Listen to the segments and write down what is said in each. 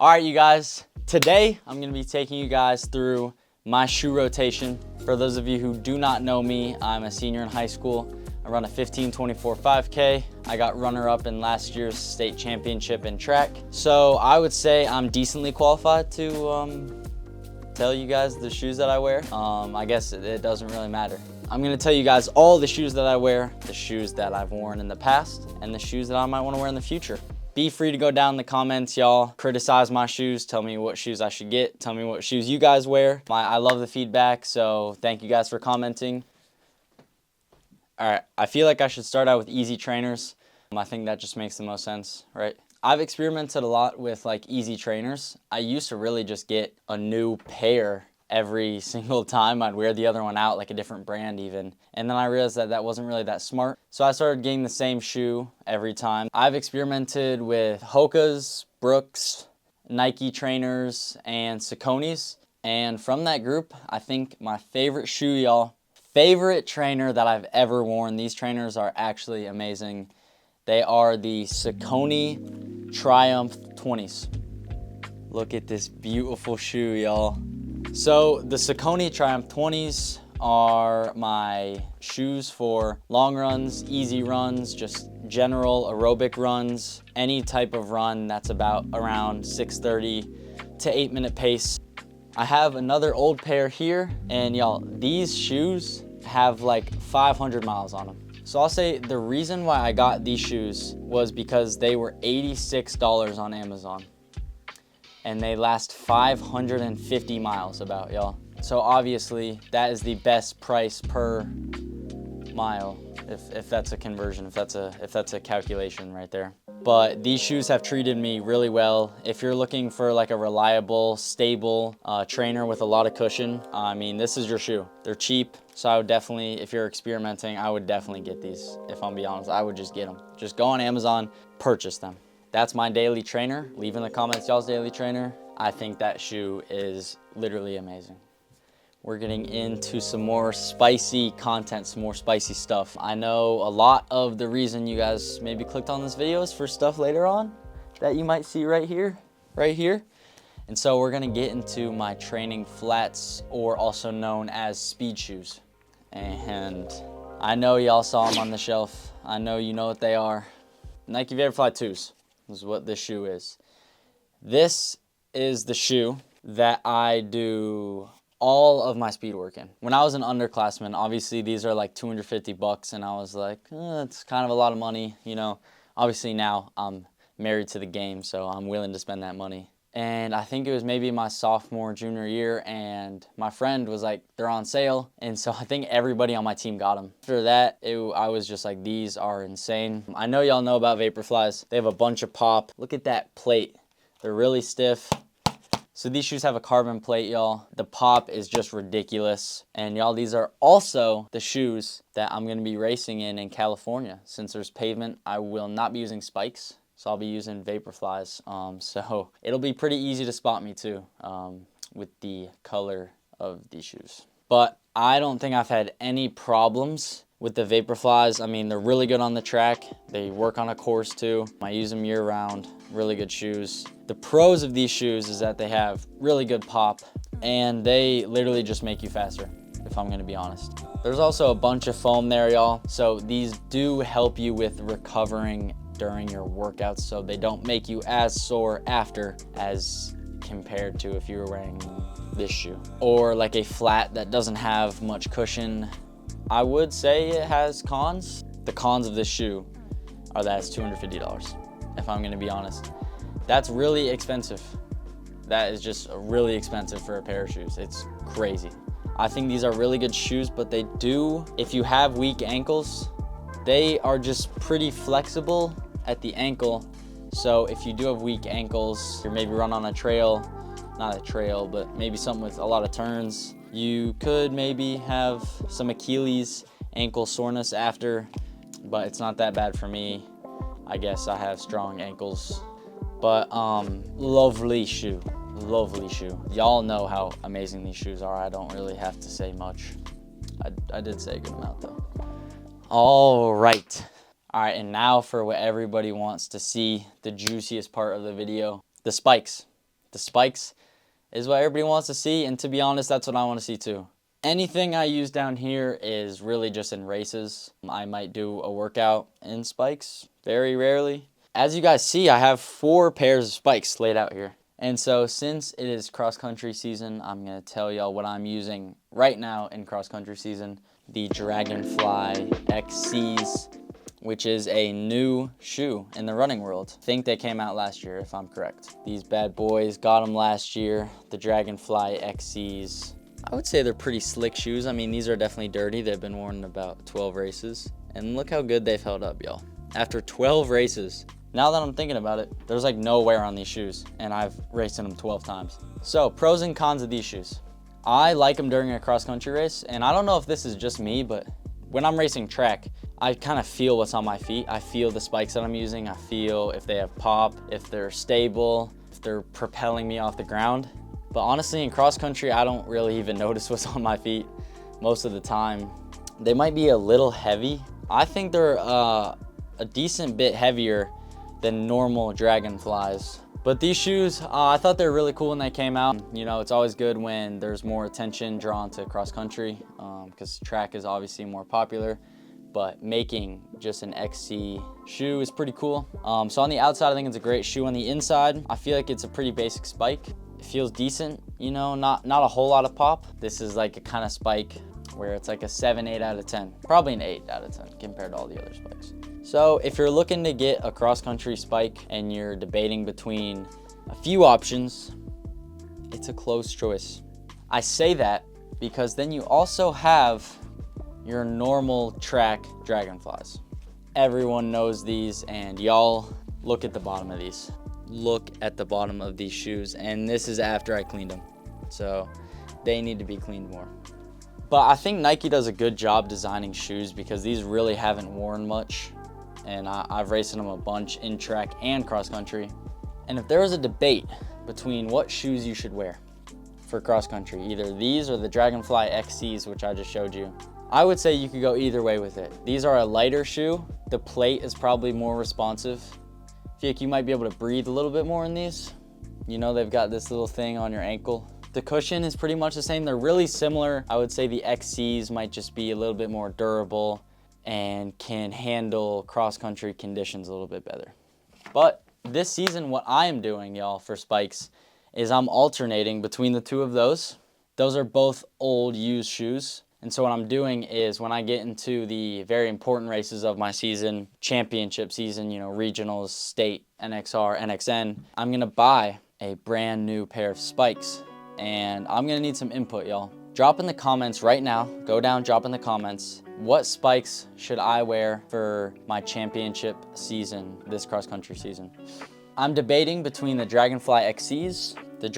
All right, you guys, today I'm gonna be taking you guys through my shoe rotation. For those of you who do not know me, I'm a senior in high school. I run a 15:24 5K. I got runner-up in last year's state championship in track. So I would say I'm decently qualified to tell you guys the shoes that I wear. I guess it doesn't really matter. I'm gonna tell you guys all the shoes that I wear, the shoes that I've worn in the past, and the shoes that I might wanna wear in the future. Be free to go down in the comments, y'all. Criticize my shoes, tell me what shoes I should get, tell me what shoes you guys wear. I love the feedback, so thank you guys for commenting. All right, I feel like I should start out with Easy Trainers. I think that just makes the most sense, right? I've experimented a lot with like Easy Trainers. I used to really just get a new pair every single time. I'd wear the other one out, like a different brand even. And then I realized that that wasn't really that smart. So I started getting the same shoe every time. I've experimented with Hoka's, Brooks, Nike trainers, and Saucony's. And from that group, I think my favorite shoe, y'all, favorite trainer that I've ever worn, these trainers are actually amazing. They are the Saucony Triumph 20s. Look at this beautiful shoe, y'all. So the Saucony Triumph 20s are my shoes for long runs, easy runs, just general aerobic runs, any type of run that's about around 6:30 to 8-minute pace. I have another old pair here, and y'all, these shoes have like 500 miles on them. So I'll say the reason why I got these shoes was because they were $86 on Amazon. And they last 550 miles about, y'all. So obviously that is the best price per mile, if that's a conversion, if that's a calculation right there. But these shoes have treated me really well. If you're looking for like a reliable, stable trainer with a lot of cushion, I mean, this is your shoe. They're cheap, so I would definitely, if you're experimenting, I would definitely get these. If I'm being honest, I would just get them. Just go on Amazon, purchase them. That's my daily trainer. Leave in the comments y'all's daily trainer. I think that shoe is literally amazing. We're getting into some more spicy content, some more spicy stuff. I know a lot of the reason you guys maybe clicked on this video is for stuff later on that you might see right here. And so we're gonna get into my training flats, or also known as speed shoes. And I know y'all saw them on the shelf. I know you know what they are. Nike Vaporfly 2s. This is what this shoe is. This is the shoe that I do all of my speed work in. When I was an underclassman, obviously these are like 250 bucks, and I was like, it's kind of a lot of money, you know. Obviously now I'm married to the game, so I'm willing to spend that money. And I think it was maybe my sophomore, junior year, and my friend was like, they're on sale. And so I think everybody on my team got them. After that, I was just like, these are insane. I know y'all know about Vaporflies. They have a bunch of pop. Look at that plate. They're really stiff. So these shoes have a carbon plate, y'all. The pop is just ridiculous. And y'all, these are also the shoes that I'm gonna be racing in California. Since there's pavement, I will not be using spikes. So I'll be using Vaporflies. So it'll be pretty easy to spot me too, with the color of these shoes. But I don't think I've had any problems with the Vaporflies. I mean, they're really good on the track. They work on a course too. I use them year round, really good shoes. The pros of these shoes is that they have really good pop, and they literally just make you faster, if I'm gonna be honest. There's also a bunch of foam there, y'all. So these do help you with recovering during your workouts, so they don't make you as sore after as compared to if you were wearing this shoe. Or like a flat that doesn't have much cushion. I would say it has cons. The cons of this shoe are that it's $250, if I'm gonna be honest. That's really expensive. That is just really expensive for a pair of shoes. It's crazy. I think these are really good shoes, but they do, if you have weak ankles, they are just pretty flexible at the ankle. So if you do have weak ankles, or maybe run on a trail, not a trail, but maybe something with a lot of turns, you could maybe have some Achilles ankle soreness after, but it's not that bad for me. I guess I have strong ankles. But lovely shoe, lovely shoe. Y'all know how amazing these shoes are. I don't really have to say much. I did say a good amount though. All right, and now for what everybody wants to see, the juiciest part of the video, the spikes. The spikes is what everybody wants to see, and to be honest, that's what I want to see too. Anything I use down here is really just in races. I might do a workout in spikes, very rarely. As you guys see, I have 4 pairs of spikes laid out here. And so since it is cross-country season, I'm going to tell y'all what I'm using right now in cross-country season. The Dragonfly XCs, which is a new shoe in the running world. I think they came out last year, if I'm correct. These bad boys, got them last year, the Dragonfly XCs. I would say they're pretty slick shoes. I mean, these are definitely dirty. They've been worn in about 12 races. And look how good they've held up, y'all. After 12 races, now that I'm thinking about it, there's like no wear on these shoes, and I've raced in them 12 times. So, pros and cons of these shoes. I like them during a cross-country race, and I don't know if this is just me, but when I'm racing track, I kind of feel what's on my feet. I feel the spikes that I'm using. I feel if they have pop, if they're stable, if they're propelling me off the ground. But honestly, in cross country, I don't really even notice what's on my feet most of the time. They might be a little heavy. I think they're a decent bit heavier than normal Dragonflies. But these shoes, I thought they were really cool when they came out. You know, it's always good when there's more attention drawn to cross country because track is obviously more popular. But making just an XC shoe is pretty cool. So on the outside, I think it's a great shoe. On the inside, I feel like it's a pretty basic spike. It feels decent, you know, not a whole lot of pop. This is like a kind of spike where it's like a 7, 8 out of 10. Probably an 8 out of 10 compared to all the other spikes. So if you're looking to get a cross-country spike and you're debating between a few options, it's a close choice. I say that because then you also have your normal track Dragonflies. Everyone knows these, and y'all look at the bottom of these. Look at the bottom of these shoes, and this is after I cleaned them. So they need to be cleaned more. But I think Nike does a good job designing shoes because these really haven't worn much. And I've raced in them a bunch in track and cross country. And if there was a debate between what shoes you should wear for cross country, either these or the Dragonfly XCs, which I just showed you, I would say you could go either way with it. These are a lighter shoe. The plate is probably more responsive. I feel like you might be able to breathe a little bit more in these. You know, they've got this little thing on your ankle. The cushion is pretty much the same. They're really similar. I would say the XCs might just be a little bit more durable and can handle cross-country conditions a little bit better. But this season, what I am doing, y'all, for spikes, is I'm alternating between the two of those. Those are both old, used shoes. And so what I'm doing is when I get into the very important races of my season, championship season, you know, regionals, state, NXR, NXN, I'm gonna buy a brand new pair of spikes. And I'm gonna need some input, y'all. Drop in the comments right now, go down, drop in the comments, what spikes should I wear for my championship season, this cross-country season? I'm debating between the Dragonfly XCs, the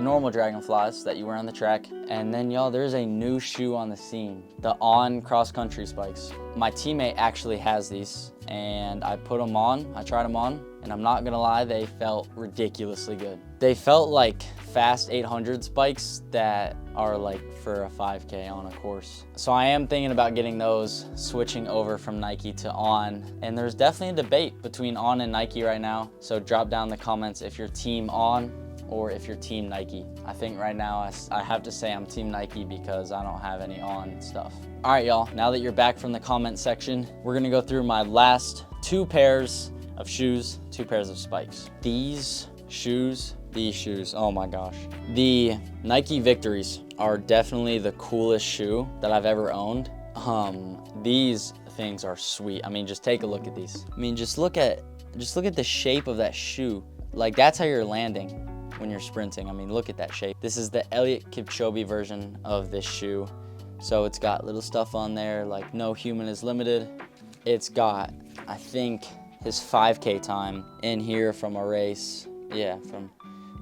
normal Dragonflies that you wear on the track, and then y'all, there's a new shoe on the scene, the On cross-country spikes. My teammate actually has these, and I put them on, I tried them on, and I'm not gonna lie, they felt ridiculously good. They felt like fast 800 spikes that are like for a 5K on a course. So I am thinking about getting those, switching over from Nike to On. And there's definitely a debate between On and Nike right now. So drop down in the comments if you're team On or if you're team Nike. I think right now I have to say I'm team Nike because I don't have any On stuff. All right, y'all, now that you're back from the comment section, we're gonna go through my last 2 pairs of shoes, 2 pairs of spikes. These shoes, oh my gosh. The Nike Victories are definitely the coolest shoe that I've ever owned. These things are sweet. I mean, just take a look at these. I mean, just look at the shape of that shoe. Like, that's how you're landing when you're sprinting. I mean, look at that shape. This is the Elliot Kipchoge version of this shoe. So it's got little stuff on there like no human is limited. It's got, I think, his 5K time in here from a race. Yeah, from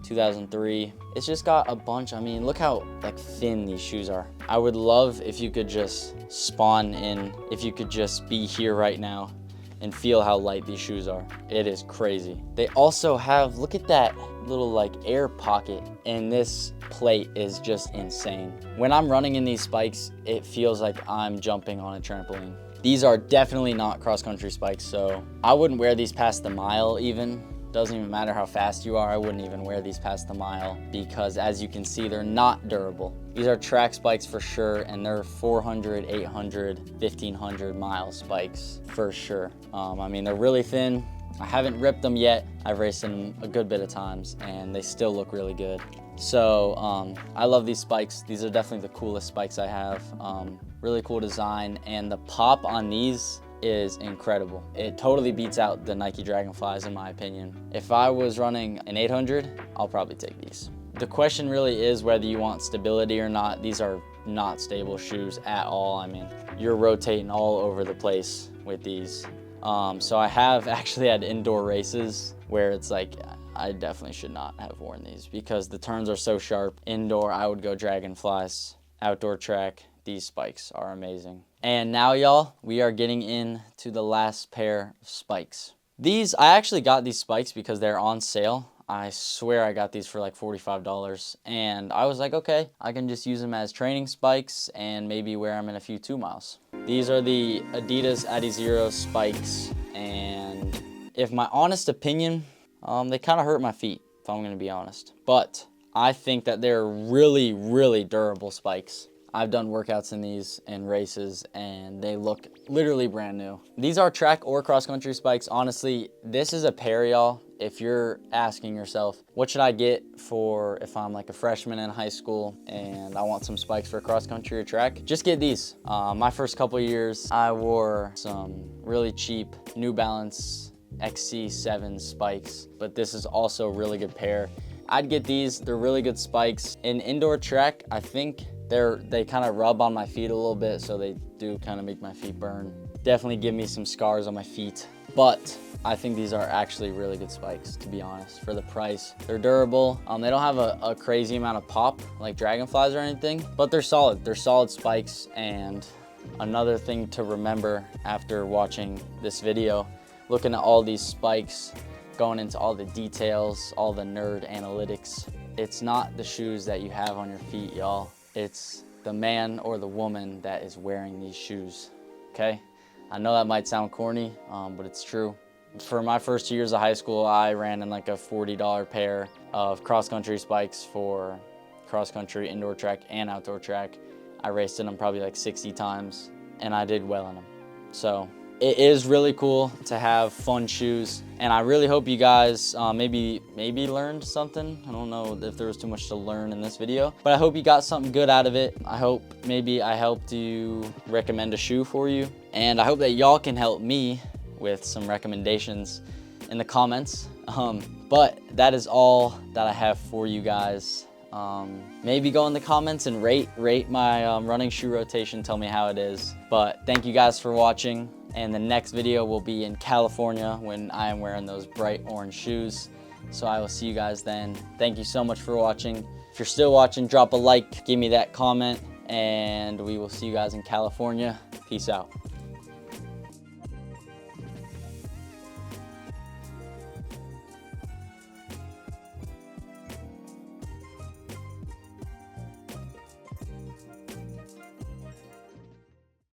2003. It's just got a bunch. I mean, look how like thin these shoes are. I would love if you could just spawn in, if you could just be here right now and feel how light these shoes are. It is crazy. They also have, look at that little like air pocket, and this plate is just insane. When I'm running in these spikes, it feels like I'm jumping on a trampoline. These are definitely not cross-country spikes, so I wouldn't wear these past the mile even. Doesn't even matter how fast you are. I wouldn't even wear these past the mile because, as you can see, they're not durable. These are track spikes for sure, and they're 400, 800, 1500 mile spikes for sure. I mean, they're really thin. I haven't ripped them yet. I've raced them a good bit of times and they still look really good. So I love these spikes. These are definitely the coolest spikes I have. Really cool design, and the pop on these is incredible. It totally beats out the Nike Dragonflies in my opinion. If I was running an 800, I'll probably take these. The question really is whether you want stability or not. These are not stable shoes at all. I mean, you're rotating all over the place with these. So I have actually had indoor races where it's like, I definitely should not have worn these because the turns are so sharp. Indoor, I would go Dragonflies. Outdoor track, these spikes are amazing. And now, y'all, we are getting into the last pair of spikes. These, I actually got these spikes because they're on sale. I swear I got these for like $45. And I was like, okay, I can just use them as training spikes and maybe wear them in a few 2 miles. These are the Adidas Adizero spikes. And if my honest opinion, they kind of hurt my feet, if I'm going to be honest. But I think that they're really, really durable spikes. I've done workouts in these and races and they look literally brand new. These are track or cross country spikes. Honestly, this is a pair, y'all. If you're asking yourself, what should I get for if I'm like a freshman in high school and I want some spikes for cross country or track, just get these. My first couple years, I wore some really cheap New Balance XC7 spikes, but this is also a really good pair. I'd get these, they're really good spikes. In indoor track, I think they kind of rub on my feet a little bit, so they do kind of make my feet burn. Definitely give me some scars on my feet, but I think these are actually really good spikes, to be honest, for the price. They're durable. They don't have a crazy amount of pop like Dragonflies or anything, but they're solid. They're solid spikes. And another thing to remember after watching this video, looking at all these spikes, going into all the details, all the nerd analytics, it's not the shoes that you have on your feet, y'all. It's the man or the woman that is wearing these shoes, okay? I know that might sound corny, but it's true. For my first 2 years of high school, I ran in like a $40 pair of cross-country spikes for cross-country, indoor track, and outdoor track. I raced in them probably like 60 times, and I did well in them. So it is really cool to have fun shoes, and I really hope you guys maybe learned something. I don't know if there was too much to learn in this video, but I hope you got something good out of it. I hope maybe I helped you recommend a shoe for you, and I hope that y'all can help me with some recommendations in the comments. But that is all that I have for you guys. Maybe go in the comments and rate my running shoe rotation, tell me how it is. But thank you guys for watching, and the next video will be in California when I am wearing those bright orange shoes. So I will see you guys then. Thank you so much for watching. If you're still watching, drop a like, give me that comment, and we will see you guys in California. Peace out.